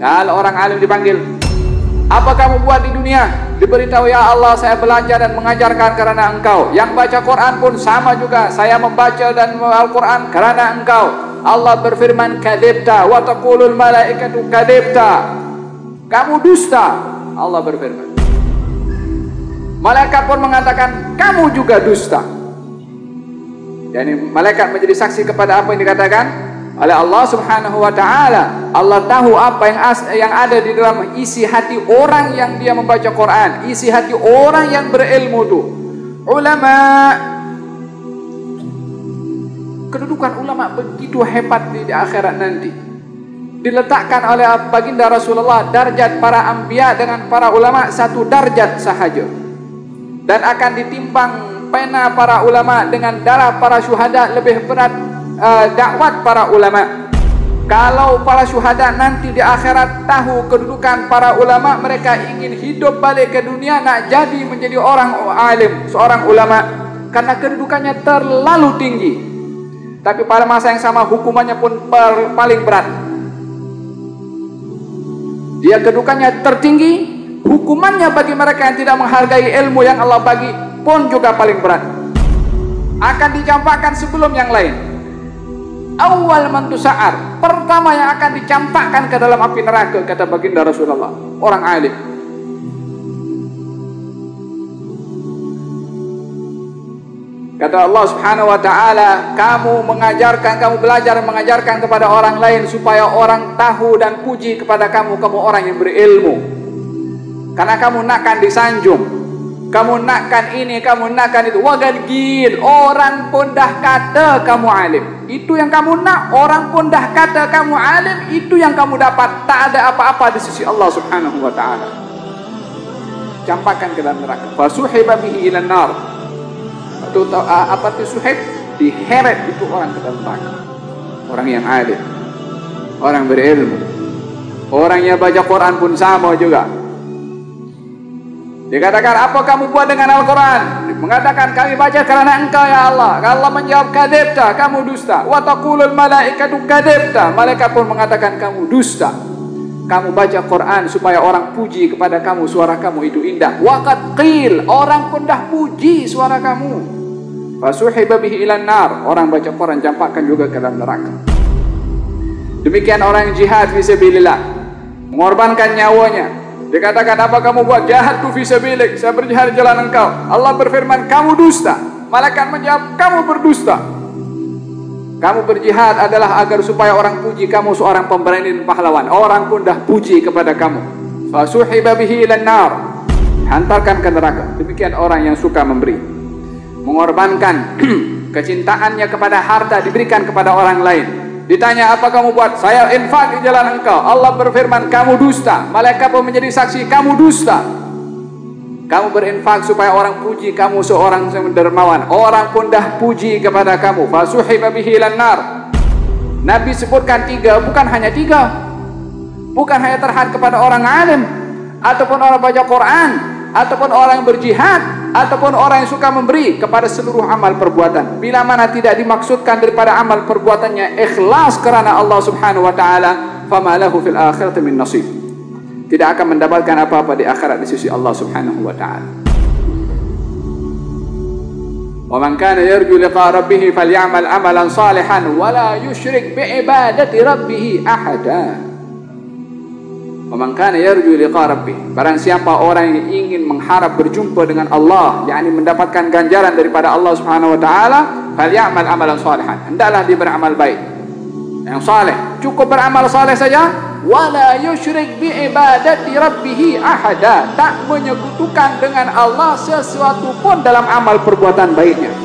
Kalau orang alim dipanggil, apa kamu buat di dunia? Diberitahu, ya Allah, saya belajar dan mengajarkan karena Engkau. Yang baca Quran pun sama juga, saya membaca dan Al-Quran karena Engkau. Allah berfirman, kadzibta wa taqulul malaikatu kadzibta. Kamu dusta, Allah berfirman. Malaikat pun mengatakan, kamu juga dusta. Yani malaikat menjadi saksi kepada apa yang dikatakan oleh Allah Subhanahu wa ta'ala. Allah tahu apa yang ada di dalam isi hati orang yang dia membaca Quran, isi hati orang yang berilmu itu. Ulama, kedudukan ulama begitu hebat di akhirat nanti. Diletakkan oleh baginda Rasulullah darjat para anbiya dengan para ulama satu darjat sahaja. Dan akan ditimbang pena para ulama dengan darah para syuhada, lebih berat dakwat para ulama. Kalau para syuhada nanti di akhirat tahu kedudukan para ulama, mereka ingin hidup balik ke dunia nak jadi menjadi orang alim, seorang ulama, karena kedudukannya terlalu tinggi. Tapi pada masa yang sama hukumannya pun paling berat. Dia kedudukannya tertinggi, hukumannya bagi mereka yang tidak menghargai ilmu yang Allah bagi pun juga paling berat. Akan dicampakkan sebelum yang lain. Awal man tusa'ar, pertama yang akan dicampakkan ke dalam api neraka, kata baginda Rasulullah, orang alim. Kata Allah Subhanahu wa ta'ala, kamu mengajarkan, kamu belajar mengajarkan kepada orang lain supaya orang tahu dan puji kepada kamu, kamu orang yang berilmu. Karena kamu nakkan disanjung, kamu nakkan ini, kamu nakkan itu. Wagadgil, orang pun dah kata kamu alim. Itu yang kamu nak, orang pun dah kata kamu alim, itu yang kamu dapat. Tak ada apa-apa di sisi Allah Subhanahu wa ta'ala. Campakkan ke dalam neraka. Fasuhiba bihi ilan nar. Itu apa itu suhib? Diheret itu orang ke dalam neraka. Orang yang alim, orang berilmu, orang yang baca Quran pun sama juga. Dikatakan, apa kamu buat dengan Al-Quran? Mengatakan, kami baca karena Engkau ya Allah. Allah menjawab, kadzibta, kamu dusta. Wa taqulul malaikatu kadzibta. Malaikat pun mengatakan, kamu dusta. Kamu baca Quran supaya orang puji kepada kamu, suara kamu itu indah. Wa qad qil, orang pun dah puji suara kamu. Fasuhiba bihi ilan nar, orang baca Quran campakkan juga ke dalam neraka. Demikian orang yang jihad fisabilillah, mengorbankan nyawanya. Dikatakan, apa kamu buat? Jahadtu fisabilik, saya berjihad di jalan Engkau. Allah berfirman, kamu dusta. Malaikat menjawab, kamu berdusta. Kamu berjihad adalah agar supaya orang puji kamu seorang pemberani dan pahlawan. Orang pun dah puji kepada kamu. Fasuhiba bihi ilan nar, hantarkan ke neraka. Demikian orang yang suka memberi, mengorbankan kecintaannya kepada harta, diberikan kepada orang lain. Ditanya, apa kamu buat? Saya infak di jalan Engkau. Allah berfirman, kamu dusta. Malaikat pun menjadi saksi, kamu dusta. Kamu berinfak supaya orang puji kamu seorang yang dermawan. Orang pun dah puji kepada kamu. Fasuhiba bihi ilan nar. Nabi sebutkan 3, bukan hanya 3. Bukan hanya terhad kepada orang alim, ataupun orang baca Quran, ataupun orang yang berjihad, ataupun orang yang suka memberi, kepada seluruh amal perbuatan. Bila mana tidak dimaksudkan daripada amal perbuatannya ikhlas kerana Allah Subhanahu wa ta'ala, fama lahu fil akhirati min nasib. Tidak akan mendapatkan apa-apa di akhirat di sisi Allah Subhanahu wa ta'ala. Wa man kana yarju liqa rabbih falyamal amalan salihan wa la yusyrik bi ibadati rabbih ahada. Wa man kana yarju liqa rabbih, barang siapa orang yang ingin mengharap berjumpa dengan Allah, yakni mendapatkan ganjaran daripada Allah Subhanahu wa taala, falyamal amalan salihan, hendaklah dia beramal baik yang saleh. Cukup beramal saleh saja, wala yusyrik bi ibadati rabbih ahada, tak menyekutukan dengan Allah sesuatu pun dalam amal perbuatan baiknya.